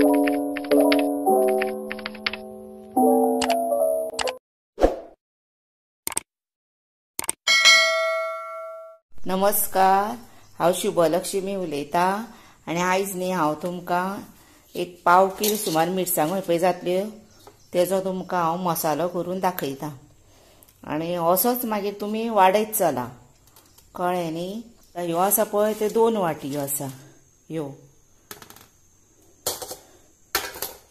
नमस्कार, हांव शुभलक्ष्मी उलयतां आनी आयज न्ही हांव तुमकां एक पाव किलो सुमार मिरसांगो पळय जातल्यो तेजो तुमकां हांव मसालो करून दाखयतां आनी असोच मागीर तुमी वाडयत चला, कळ्ळें न्ही। ह्यो आसा पळय ते 2 वाटी आसा ह्यो।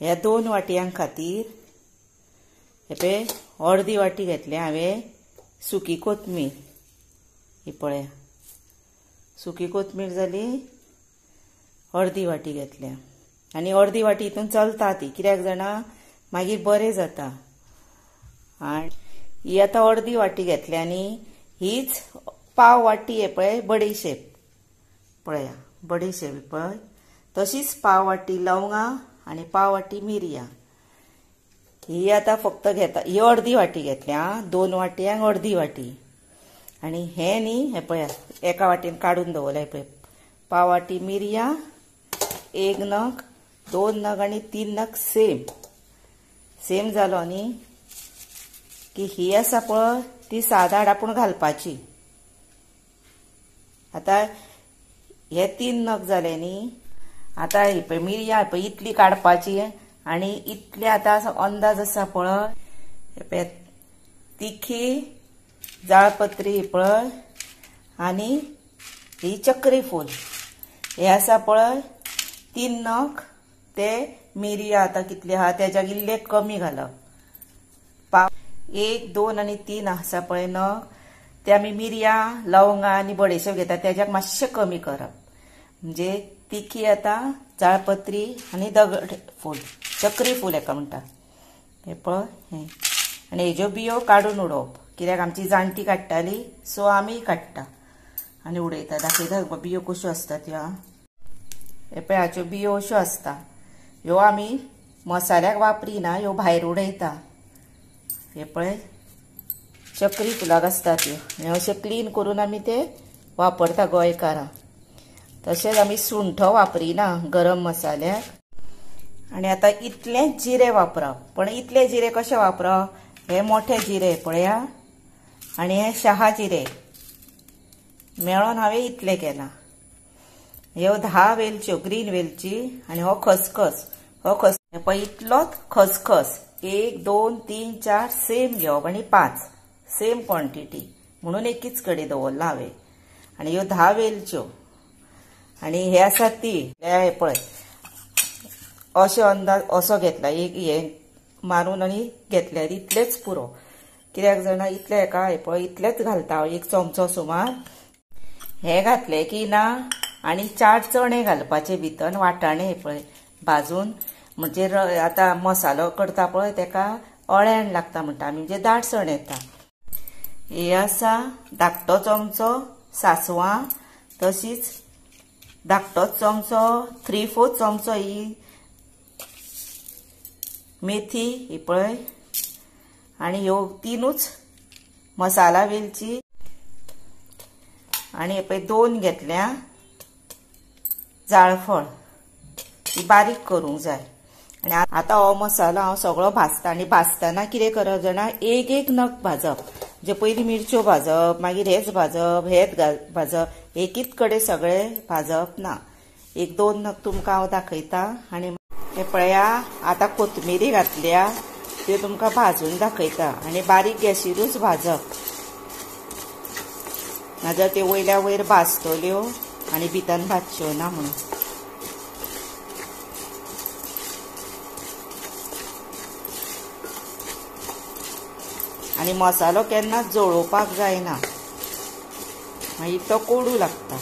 ह्या 2 वाटयांक खातीर हे पळय अर्दी वाटी घेतले हांवें सुकी कोथमीर। ही पळया सुकी कोथमीर जाली अर्दी वाटी घेतल्या आनी अर्दी वाटी हितून चलता ती, कित्याक जाणा मागीर बरें जाता। आनी ही आतां अर्दी वाटी घेतल्या आनी हीच पाव वाटी हे पळय बडीशेप, पळया बडीशेप पळय, तशीच पाव वाटी लवंगां आनी पाव वाटी मिरयां। ही आतां फक्त घेता, ही अर्दी वाटी घेतल्या, 2 वाटयांक अर्दी वाटी। आनी हे न्ही हे पळया एका वाटेन काडून दवरल्या पळय, पाव वाटी मिरयां 1 नग, 2 नग आनी 3 नग सेम जालो न्ही की ही आसा पळय ती साधाड आपूण घालपाची। आतां हे 3 नग जाले न्ही, आतां ही पळय मिरयां पळय इतली काडपाची आनी इतले आतां अंदाज आसा पळय, हे पळय तिखी जाळपत्री पळय आनी ही चक्री फूल हे आसा पळय 3 नग। ते मिरयां आतां कितले आहा तेज्या इल्ले कमी घालप, पाव 1, 2 आनी 3 आसा पळय नग ते आमी मिरयां लवंगां आनी बडेशेप घेता तेज्याक मातशें कमी करप, म्हणजे तिखी आतां जाळपत्री आनी दगड फूल चक्री फूल हेका म्हणटा हे पळय हे। आनी हेज्यो बियो काडून उडोवप, कित्याक आमची जाणटी काडटाली सो आमी काडटा आनी उडयता। दाखयता बियो कश्यो आसतात ह्यो। हे पळय हाच्यो बियो अश्यो आसता, ह्यो आमी मसाल्याक वापरिना, ह्यो भायर उडयता। हे पळय चक्री फुलाक आसतात ह्यो, हे अशें क्लीन करून आमी ते वापरता गोंयकारां। तशेंच आमी सुंठ वापरिना गरम मसाल्याक। आनी आतां इतलेंच जिरें वापरप, पण इतले जिरें कशें वापरप, हे मोठे जिरे पळया आनी हे शहा जिरे मेळोन हांवें इतले केला। ह्यो 10 वेलच्यो ग्रीन वेलची आनी हो खसखस, हे पळय इतलोच खसखस 1, 2, 3, 4 सेम घेवप आनी 5 सेम क्वॉन्टिटी म्हणून एकीच कडेन दवरला हांवें। आनी ह्यो 10 वेलच्यो आनी हे आसा तीळ, हे पळय अशें अंदाज असो घेतला, एक हे मारून आनी घेतल्यार इतलेच पुरो, कित्याक जाणा इतले हेका हे पळय इतलेच घालता हांव, 1 चमचो सुमार हे घातले की ना। आनी 4 चणे घालपाचे भितर वाटाणे हे पळय भाजून, म्हणजे आतां मसालो करता पळय तेका अळ्याण लागता म्हणटा आमी, म्हणजे दाटसण येता। हे आसा धाकटो चमचो सासवां, तशीच धाकटो चमचो 3/4 चमचो ही मेथी ही पळय, आनी ह्यो 3च मसाला वेलची आनी हे पळय 2 घेतल्या जाळफळ, ही बारीक करूंक जाय। आनी आतां हो मसालो हांव सगळो भाजता आनी भाजतना कितें करप जाणा, 1 नग भाजप, जे पयलीं मिरच्यो भाजप मागीर हेच भाजप हेच भाजप, एकीच कडेन सगळे भाजप ना। 1-2 नग तुमकां हांव दाखयता। आनी हे पळया आतां कोथमिरी घातल्या त्यो तुमकां भाजून दाखयता आनी बारीक गॅसीरूच भाजप, नाजाल्यार त्यो वयल्या वयर भाजतल्यो आनी भितन भाजच्यो ना म्हणून। आनी मसालो केन्नाच जळोवपाक जायना, मागीर तो कोडू लागता।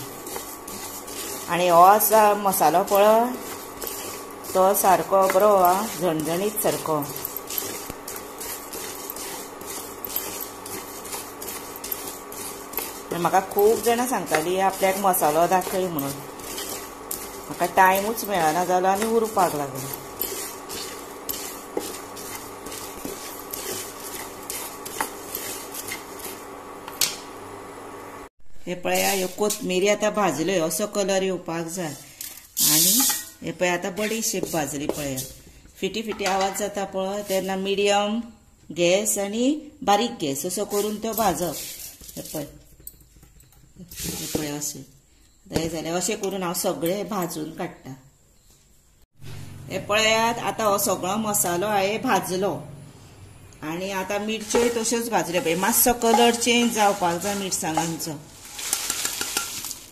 आनी हो आसा मसालो पळय तो सारको बरो झणझणीत सारको। म्हाका खूब जाणां सांगतालीं आपल्याक मसालो दाखय म्हणून, म्हाका टायमूच मेळना जालो आनी उरपाक लागलो। हे पळया ह्यो कोथमिरी आतां भाजल्यो, असो कलर येवपाक जाय आनी हे पळय आता बडीशेप भाजली पळया, फिटी फिटी आवाज जाता पळय तेन्ना मिडियम गॅस आणि बारीक गॅस असो करून तो भाजप. हे पळय अशें हे जाल्यार अशें करून हांव सगळें भाजून काडटा. हे पळयात आतां हो सगळो मसालो हांवें भाजलो आणि आता मिरच्योय तश्योच भाजल्यो पळय, मातसो कलर चेंज जावपाक जाय मिरसांगांचो.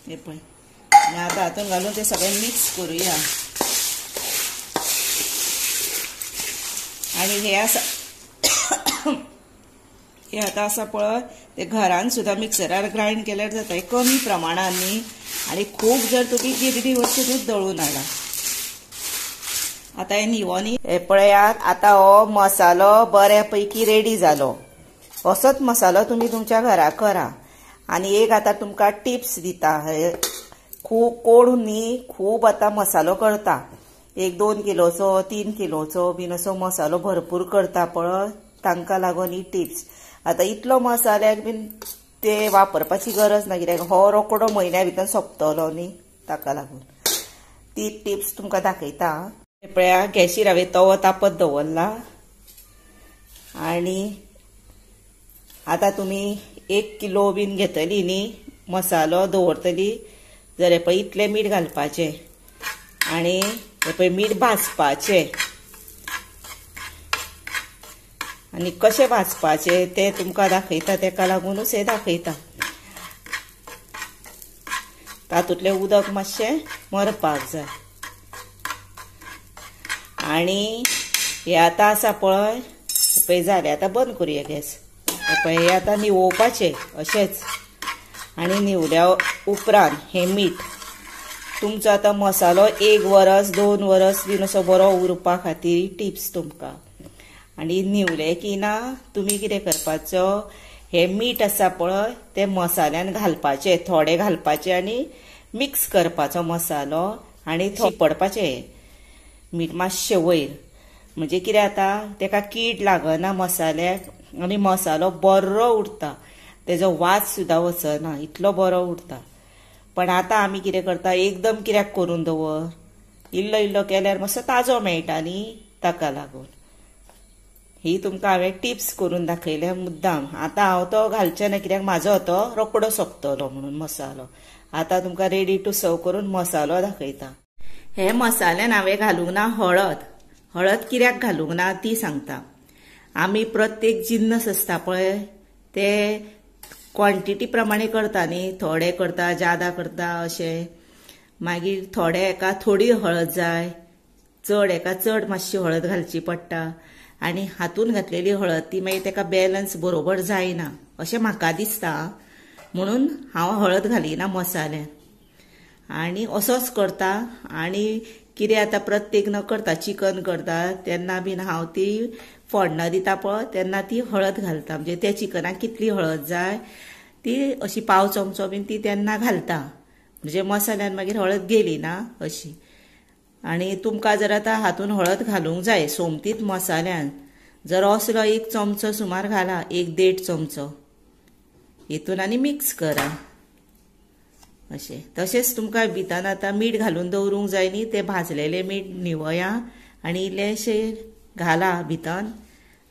हे पळय आनी आतां हातून घालून ते सगळें मिक्स करूया. आणि हे आतां आसा पळय ते घरान सुद्दां मिक्सरार ग्राइंड केल्यार जाता, हे कमी प्रमाणान न्ही. आणि खूब जर तुमी गिरडी वचूनच दळून हाडा. आता हे निवोनी हे पळयात आतां हो मसालो बऱ्यापैकी रेडी जालो. असोच मसालो तुमी तुमच्या घरा करा. आणि एक आतां तुमकां टिप्स दिता, खूब कोण न्ही खूब आतां मसालो करता, 1-2 किलोचो 3 किलोचो बीन असो मसालो भरपूर करता पळय, तांकां लागून ही टिप्स. आतां इतलो मसाल्याक बीन ते वापरपाची गरज ना, कित्याक हो रोकडो म्हयन्या भितर सोंपतलो न्ही, ताका लागून ती टिप्स तुमकां दाखयता. पळया गॅसीर हांवें तवो तापत दवरला आणि आतां तुमी 1 किलो बीन घेतली न्ही मसालो दवरतली जाल्यार पळय इतलें मीठ घालपाचें आणि हे पळय मीठ भाजपाचें. आणि कशें भाजपाचें ते तुमकां दाखयता, तेका लागूनच हे दाखयता. तातूंतलें उदक मातशें मरपाक जाय. आणि हे आतां आसा पळय जालें, आतां बंद करुया गॅस. पळय हे आतां निवोवपाचें अशेंच. आणि निवल्या उपरांत हे मीठ तुमचो आतां मसालो 1 वरस 2 वरस बीन असो बरो उरपा खातीर टिप्स तुमकां. आणि निवले की ना तुमी कितें करपाचो, हे मीठ आसा पळय ते मसाल्यान घालपाचें, थोडे घालपाचे आणि मिक्स करपाचो मसालो आणि पडपाचें मीठ मातशें वयर, म्हणजे कितें जाता तेका कीड लागना मसाल्याक आणि मसालो बरो उरता, तेजो वास सुद्दां वचना, इतलो बरो उरता. पण आतां आमी कितें करता, एकदम कित्याक करून दवर, इल्लो इल्लो केल्यार मातसो ताजो मेळटा न्ही, ताका लागून ही तुमकां हांवें टिप्स करून दाखयल्या मुद्दाम. आतां हांव तो घालचें ना, कित्याक म्हाजो तो रोकडो सोंपतलो म्हणून मसालो. आतां तुमकां रेडी टू सर्व करून मसालो दाखयता. हे मसाल्यान हांवें घालूंक ना हळद. हळद कित्याक घालूंक ना ती सांगता. आमी प्रत्येक जिन्नस आसता पळय ते क्वॉन्टिटी प्रमाणे करता न्ही, थोडे करता ज्यादा करता अशें. मागीर थोडे हेका थोडी हळद जाय, चड हेका चड मातशी हळद घालची पडटा. आणि हातून घातलेली हळद ती मागीर तेका बॅलन्स बरोबर जायना अशें म्हाका दिसता, म्हणून हांव हळद घालिना मसाल्यान. आणि असोच करता. आणि कितें आतां प्रत्येक न करता, चिकन करता तेन्ना बीन हांव ती फोडणा दिता पळय तेन्ना ती हळद घालता, म्हणजे त्या चिकनाक कितली हळद जाय ती अशी पाव चमचो बीन ती तेन्ना घालता, म्हणजे मसाल्यान मागीर हळद गेली ना अशी. आणि तुमकां जर आतां हातून हळद घालूंक जाय सोमतीत मसाल्यान, जर असलो 1 चमचो सुमार घाला, 1-1.5 चमचो हितून आनी मिक्स करा अशें. तशेंच तुमकां भितर आतां मीठ घालून दवरूंक जाय न्ही, ते भाजलेले मीठ निवया आनी इल्लेशें घाला भितर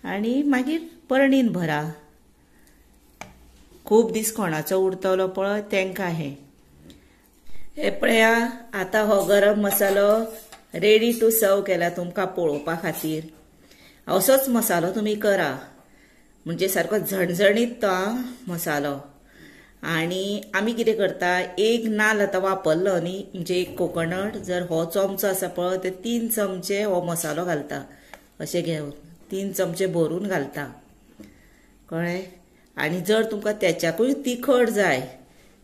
आनी मागीर बरणीन भरा. खूब दीस कोणाचो उरतलो पळय तेंकां हे पळया. आतां हो गरम मसालो रेडी टू सर्व केला तुमकां पळोवपा खातीर. असोच मसालो तुमी करा, म्हणजे सारको झणझणीत तो मसालो. आणि आमी कितें करता, 1 नाल्ल आतां वापरलो न्ही, म्हणजे 1 कोकोनट, जर हो चमचो आसा पळय ते 3 चमचे हो मसालो घालता अशें घेवन 3 चमचे भरून घालता कळ्ळें. आणि जर तुमकां त्याच्याकूय तिखट जाय,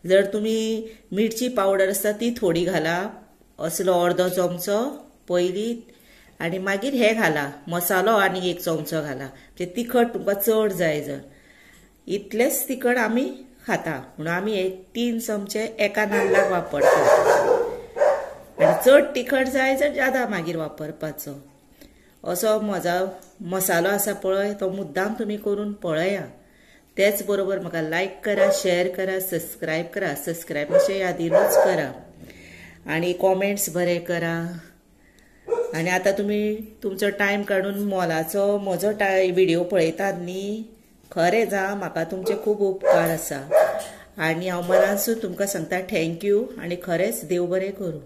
जर तुमी मिरची पावडर आसता ती थोडी घाला, असलो अर्दो चमचो पयलीं, आणि मागीर हे घाला मसालो आनी 1 चमचो घाला, म्हणजे तिखट तुमकां चड जाय जर. इतलेंच तिखट आमी खाता म्हणून आमी 3 चमचे एका नाल्लाक वापरता. आनी चड तिखट जाय जर ज्यादा मागीर वापरपाचो. असो म्हजो मसालो आसा पळय तो मुद्दाम तुमी करून पळया. तेच बरोबर म्हाका लायक करा, शेअर करा, सबस्क्रायब करा. सबस्क्रायब मातशें यादीनूच करा आणि कॉमेंट्स बरे करा. आणि आता तुम्ही तुमचो टाइम काढून मोलाचो म्हजो व्हिडिओ पळयतात न्ही, खरेंच म्हाका तुमचे खूब उपकार आसा आणि हांव मनासून तुमकां सांगता थँक्यू आणि खरेंच देव बरें करूं.